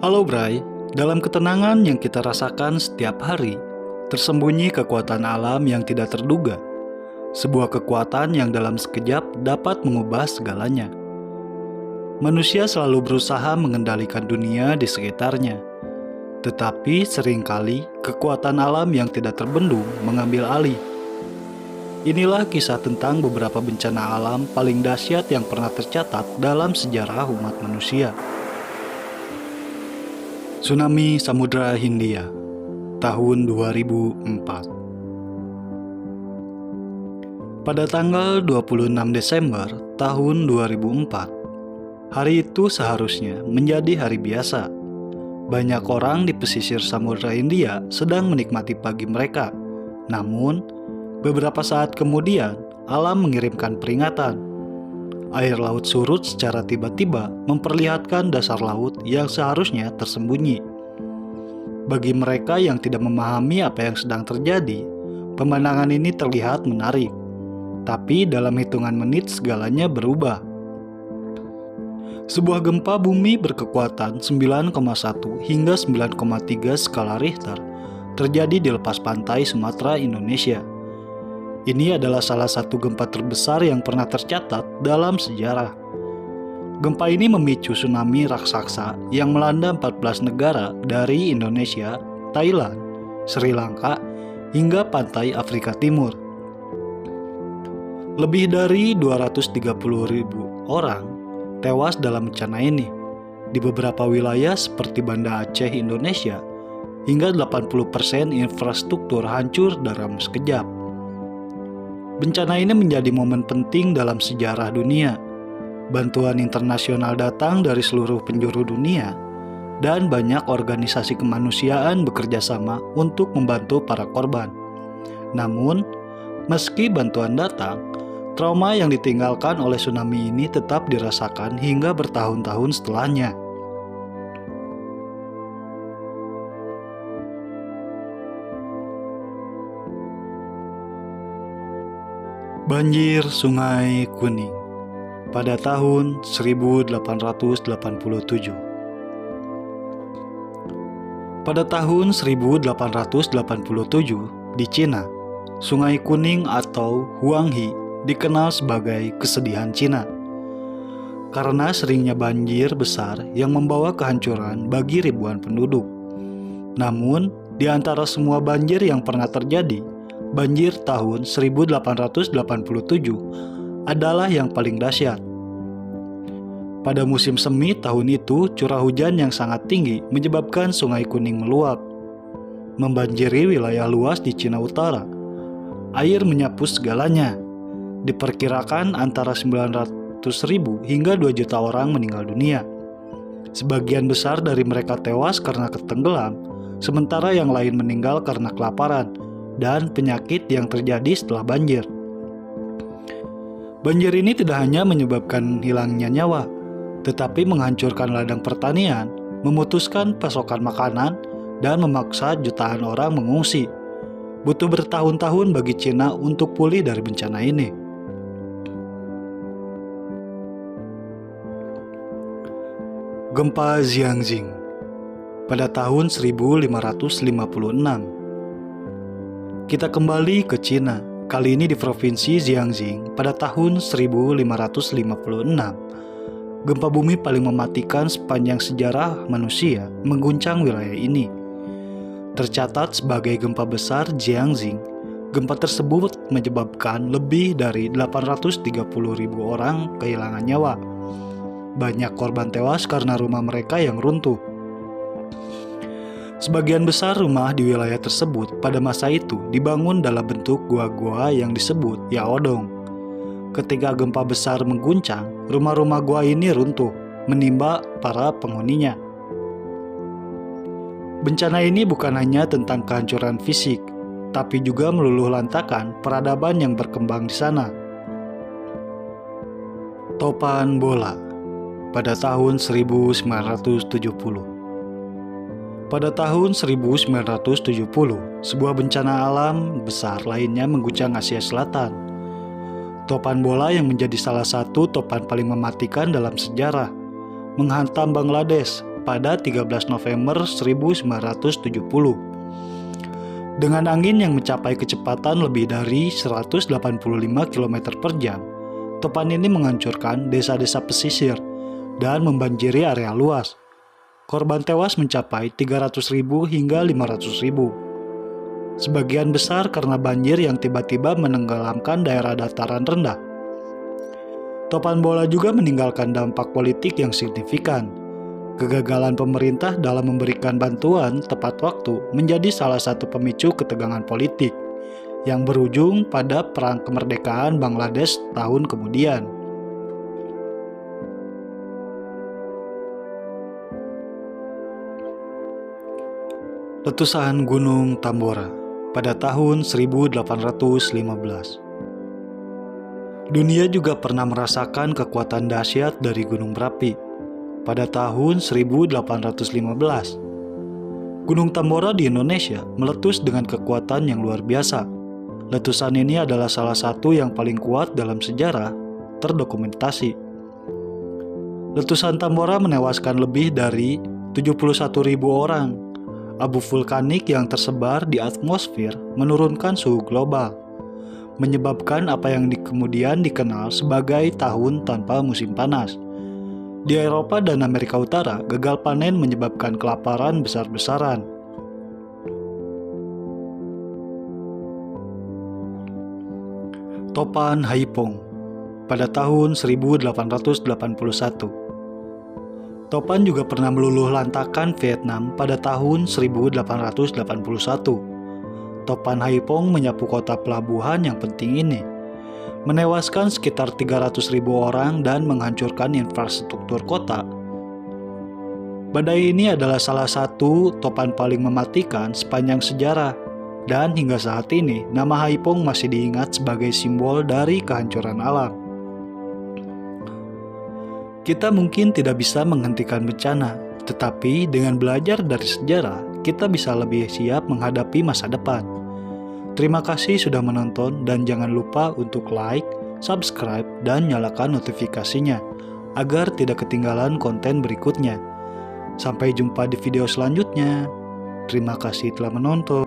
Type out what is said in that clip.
Halo Bray, dalam ketenangan yang kita rasakan setiap hari, tersembunyi kekuatan alam yang tidak terduga. Sebuah kekuatan yang dalam sekejap dapat mengubah segalanya. Manusia selalu berusaha mengendalikan dunia di sekitarnya. Tetapi seringkali kekuatan alam yang tidak terbendung mengambil alih. Inilah kisah tentang beberapa bencana alam paling dahsyat yang pernah tercatat dalam sejarah umat manusia. Tsunami Samudra Hindia tahun 2004. Pada tanggal 26 Desember tahun 2004, hari itu seharusnya menjadi hari biasa. Banyak orang di pesisir Samudra Hindia sedang menikmati pagi mereka. Namun, beberapa saat kemudian, alam mengirimkan peringatan. Air laut surut secara tiba-tiba memperlihatkan dasar laut yang seharusnya tersembunyi. Bagi mereka yang tidak memahami apa yang sedang terjadi, pemandangan ini terlihat menarik. Tapi dalam hitungan menit segalanya berubah. Sebuah gempa bumi berkekuatan 9,1 hingga 9,3 skala Richter terjadi di lepas pantai Sumatera, Indonesia. Ini adalah salah satu gempa terbesar yang pernah tercatat dalam sejarah. Gempa ini memicu tsunami raksasa yang melanda 14 negara dari Indonesia, Thailand, Sri Lanka, hingga pantai Afrika Timur. Lebih dari 230.000 orang tewas dalam bencana ini. Di beberapa wilayah seperti Banda Aceh, Indonesia, hingga 80% infrastruktur hancur dalam sekejap. Bencana ini menjadi momen penting dalam sejarah dunia. Bantuan internasional datang dari seluruh penjuru dunia, dan banyak organisasi kemanusiaan bekerja sama untuk membantu para korban. Namun, meski bantuan datang, trauma yang ditinggalkan oleh tsunami ini tetap dirasakan hingga bertahun-tahun setelahnya. Banjir Sungai Kuning pada tahun 1887. Pada tahun 1887 di Cina, Sungai Kuning atau Huanghe dikenal sebagai kesedihan Cina karena seringnya banjir besar yang membawa kehancuran bagi ribuan penduduk. Namun, di antara semua banjir yang pernah terjadi, banjir tahun 1887 adalah yang paling dahsyat. Pada musim semi tahun itu, curah hujan yang sangat tinggi menyebabkan Sungai Kuning meluap, membanjiri wilayah luas di Cina Utara. Air menyapu segalanya. Diperkirakan antara 900.000 hingga 2 juta orang meninggal dunia. Sebagian besar dari mereka tewas karena tenggelam, sementara yang lain meninggal karena kelaparan dan penyakit yang terjadi setelah banjir. Banjir ini tidak hanya menyebabkan hilangnya nyawa, tetapi menghancurkan ladang pertanian, memutuskan pasokan makanan, dan memaksa jutaan orang mengungsi. Butuh bertahun-tahun bagi Cina untuk pulih dari bencana ini. Gempa Jiangxing pada tahun 1556. Kita kembali ke Cina, kali ini di Provinsi Jiangxing pada tahun 1556. Gempa bumi paling mematikan sepanjang sejarah manusia mengguncang wilayah ini. Tercatat sebagai gempa besar Jiangxing, gempa tersebut menyebabkan lebih dari 830.000 orang kehilangan nyawa. Banyak korban tewas karena rumah mereka yang runtuh. Sebagian besar rumah di wilayah tersebut pada masa itu dibangun dalam bentuk gua-gua yang disebut yaodong. Ketika gempa besar mengguncang, rumah-rumah gua ini runtuh, menimpa para penghuninya. Bencana ini bukan hanya tentang kehancuran fisik, tapi juga meluluhlantakan peradaban yang berkembang di sana. Topan bola pada tahun 1970. Pada tahun 1970, sebuah bencana alam besar lainnya mengguncang Asia Selatan. Topan bola yang menjadi salah satu topan paling mematikan dalam sejarah, menghantam Bangladesh, pada 13 November 1970. Dengan angin yang mencapai kecepatan lebih dari 185 km per jam, topan ini menghancurkan desa-desa pesisir dan membanjiri area luas. Korban tewas mencapai 300.000 hingga 500.000. Sebagian besar karena banjir yang tiba-tiba menenggelamkan daerah dataran rendah. Topan bola juga meninggalkan dampak politik yang signifikan. Kegagalan pemerintah dalam memberikan bantuan tepat waktu menjadi salah satu pemicu ketegangan politik yang berujung pada Perang Kemerdekaan Bangladesh tahun kemudian. Letusan Gunung Tambora pada tahun 1815. Dunia juga pernah merasakan kekuatan dahsyat dari gunung berapi. Pada tahun 1815, Gunung Tambora di Indonesia meletus dengan kekuatan yang luar biasa. Letusan ini adalah salah satu yang paling kuat dalam sejarah terdokumentasi. Letusan Tambora menewaskan lebih dari 71.000 orang. Abu vulkanik yang tersebar di atmosfer menurunkan suhu global, menyebabkan apa yang kemudian dikenal sebagai tahun tanpa musim panas. Di Eropa dan Amerika Utara, gagal panen menyebabkan kelaparan besar-besaran. Topan Haiphong pada tahun 1881. Topan juga pernah meluluh lantakkan Vietnam pada tahun 1881. Topan Haiphong menyapu kota pelabuhan yang penting ini, menewaskan sekitar 300.000 orang dan menghancurkan infrastruktur kota. Badai ini adalah salah satu topan paling mematikan sepanjang sejarah, dan hingga saat ini nama Haiphong masih diingat sebagai simbol dari kehancuran alam. Kita mungkin tidak bisa menghentikan bencana, tetapi dengan belajar dari sejarah, kita bisa lebih siap menghadapi masa depan. Terima kasih sudah menonton dan jangan lupa untuk like, subscribe, dan nyalakan notifikasinya agar tidak ketinggalan konten berikutnya. Sampai jumpa di video selanjutnya. Terima kasih telah menonton.